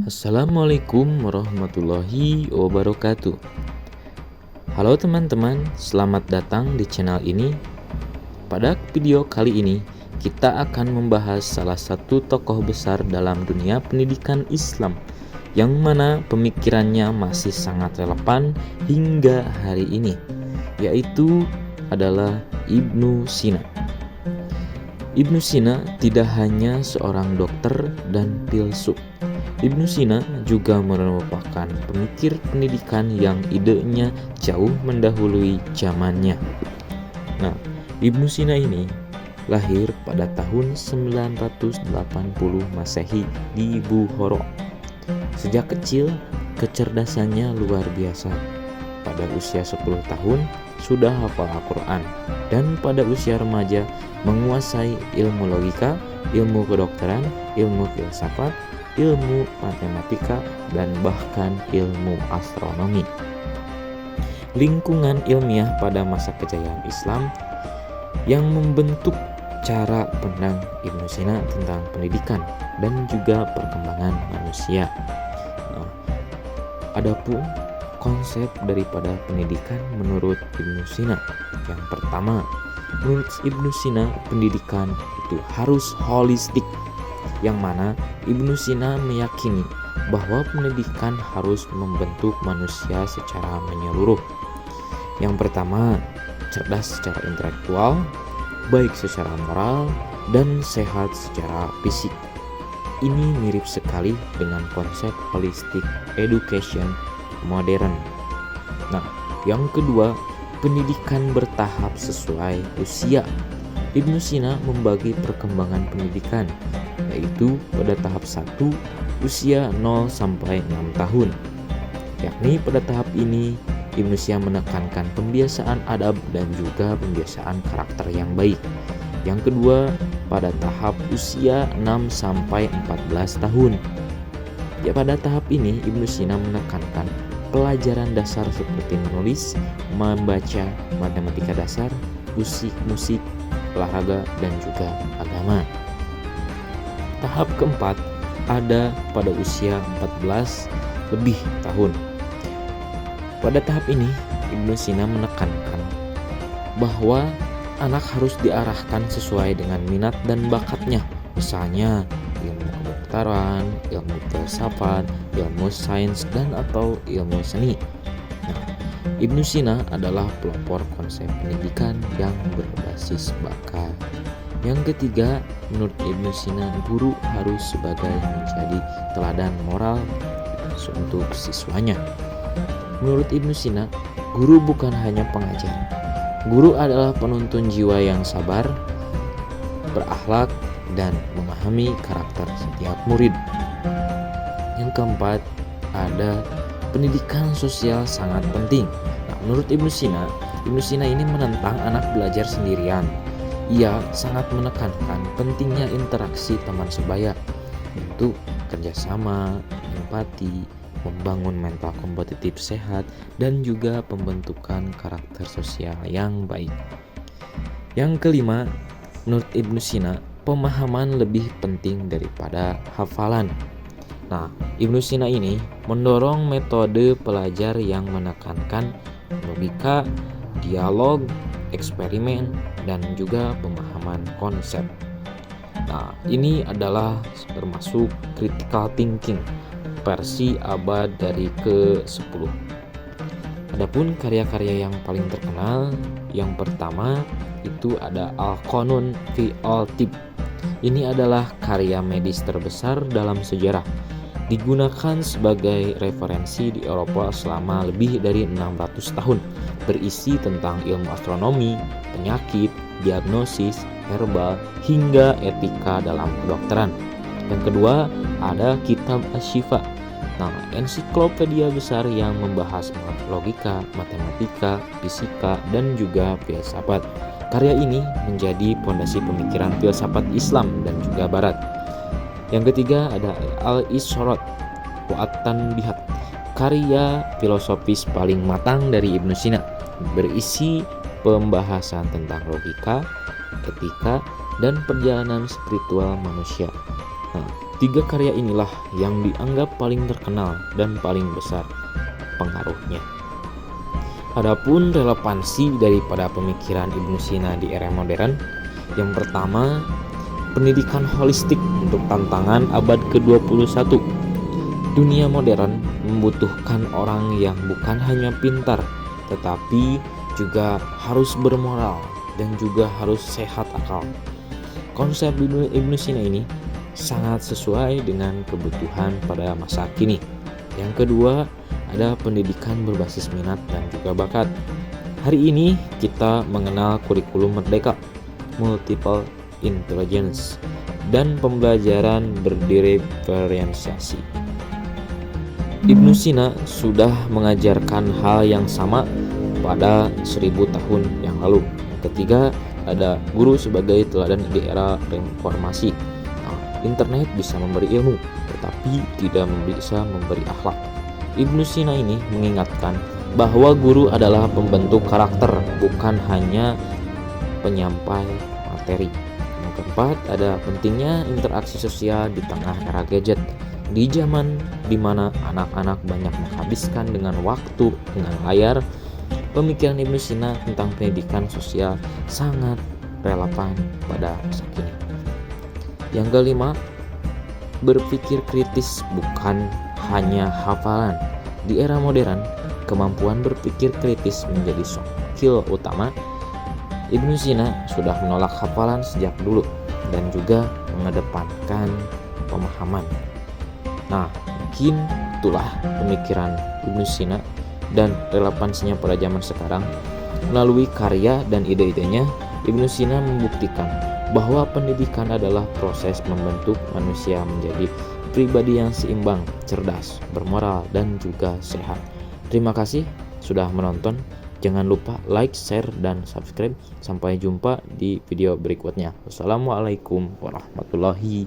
Assalamualaikum warahmatullahi wabarakatuh. Halo teman-teman, selamat datang di channel ini. Pada video kali ini, kita akan membahas salah satu tokoh besar dalam dunia pendidikan Islam, yang mana pemikirannya masih sangat relevan hingga hari ini, yaitu adalah Ibnu Sina. Ibnu Sina tidak hanya seorang dokter dan filsuf. Ibnu Sina juga merupakan pemikir pendidikan yang idenya jauh mendahului zamannya. Nah, Ibnu Sina ini lahir pada tahun 980 Masehi di Bukhara. Sejak kecil, kecerdasannya luar biasa. Pada usia 10 tahun, sudah hafal Al-Quran, dan pada usia remaja menguasai ilmu logika, ilmu kedokteran, ilmu filsafat, ilmu matematika, dan bahkan ilmu astronomi. Lingkungan ilmiah pada masa kejayaan Islam yang membentuk cara pandang Ibnu Sina tentang pendidikan dan juga perkembangan manusia. Adapun konsep daripada pendidikan menurut Ibnu Sina, yang pertama, menurut Ibnu Sina pendidikan itu harus holistik, yang mana Ibnu Sina meyakini bahwa pendidikan harus membentuk manusia secara menyeluruh. Yang pertama, cerdas secara intelektual, baik secara moral, dan sehat secara fisik. Ini mirip sekali dengan konsep holistic education modern. Nah, yang kedua, pendidikan bertahap sesuai usia. Ibnu Sina membagi perkembangan pendidikan, yaitu pada tahap 1 usia 0 sampai 6 tahun. Yakni pada tahap ini Ibnu Sina menekankan pembiasaan adab dan juga pembiasaan karakter yang baik. Yang kedua, pada tahap usia 6 sampai 14 tahun. Ya, pada tahap ini Ibnu Sina menekankan pelajaran dasar seperti menulis, membaca, matematika dasar, musik, olahraga, dan juga agama. Tahap keempat ada pada usia 14 lebih tahun. Pada tahap ini Ibnu Sina menekankan bahwa anak harus diarahkan sesuai dengan minat dan bakatnya, misalnya ilmu kedokteran, ilmu filsafat, ilmu sains, dan atau ilmu seni. Nah, Ibnu Sina adalah pelopor konsep pendidikan yang berbasis bakat. Yang ketiga, menurut Ibnu Sina, guru harus sebagai menjadi teladan moral untuk siswanya. Menurut Ibnu Sina, guru bukan hanya pengajar. Guru adalah penuntun jiwa yang sabar, berakhlak, dan memahami karakter setiap murid. Yang keempat, ada pendidikan sosial sangat penting. Nah, menurut Ibnu Sina ini menentang anak belajar sendirian. Ia sangat menekankan pentingnya interaksi teman sebaya untuk kerjasama, empati, membangun mental kompetitif sehat, dan juga pembentukan karakter sosial yang baik. Yang kelima, menurut Ibnu Sina, pemahaman lebih penting daripada hafalan. Nah, Ibnu Sina ini mendorong metode pelajar yang menekankan logika, dialog, eksperimen, dan juga pemahaman konsep. Nah, ini adalah termasuk critical thinking versi abad dari ke-10. Adapun karya-karya yang paling terkenal, yang pertama itu ada Al-Qanun fi al-Tibb. Ini adalah karya medis terbesar dalam sejarah. Digunakan sebagai referensi di Eropa selama lebih dari 600 tahun. Berisi tentang ilmu astronomi, penyakit, diagnosis, herbal, hingga etika dalam kedokteran. Yang kedua ada Kitab Asy-Syifa. Nah, ensiklopedia besar yang membahas logika, matematika, fisika, dan juga filsafat. Karya ini menjadi pondasi pemikiran filsafat Islam dan juga Barat. Yang ketiga ada Al-Ishrot wa At-Tanbihat, karya filosofis paling matang dari Ibnu Sina, berisi pembahasan tentang logika, etika, dan perjalanan spiritual manusia. Nah, Tiga karya inilah yang dianggap paling terkenal dan paling besar pengaruhnya. Adapun relevansi daripada pemikiran Ibnu Sina di era modern, yang pertama, pendidikan holistik untuk tantangan abad ke-21. Dunia modern membutuhkan orang yang bukan hanya pintar, tetapi juga harus bermoral dan juga harus sehat akal. Konsep Ibnu Sina ini sangat sesuai dengan kebutuhan pada masa kini. Yang kedua, ada pendidikan berbasis minat dan juga bakat. Hari ini kita mengenal kurikulum merdeka, multiple intelligence, dan pembelajaran berdiferensiasi. Ibnu Sina sudah mengajarkan hal yang sama pada 1000 tahun yang lalu. Ketiga, ada guru sebagai teladan di era reformasi. Internet bisa memberi ilmu, tetapi tidak bisa memberi akhlak. Ibnu Sina ini mengingatkan bahwa guru adalah pembentuk karakter, bukan hanya penyampai materi. Yang keempat, ada pentingnya interaksi sosial di tengah era gadget. Di zaman di mana anak-anak banyak menghabiskan dengan waktu dengan layar, pemikiran Ibnu Sina tentang pendidikan sosial sangat relevan pada masa kini. Yang kelima, berpikir kritis bukan hanya hafalan. Di era modern, kemampuan berpikir kritis menjadi skill utama. Ibnu Sina sudah menolak hafalan sejak dulu dan juga mengedepankan pemahaman. Nah, mungkin itulah pemikiran Ibnu Sina dan relevansinya pada zaman sekarang. Melalui karya dan ide-idenya, Ibnu Sina membuktikan bahwa pendidikan adalah proses membentuk manusia menjadi pribadi yang seimbang, cerdas, bermoral, dan juga sehat. Terima kasih sudah menonton. Jangan lupa like, share, dan subscribe. Sampai jumpa di video berikutnya. Wassalamualaikum warahmatullahi wabarakatuh.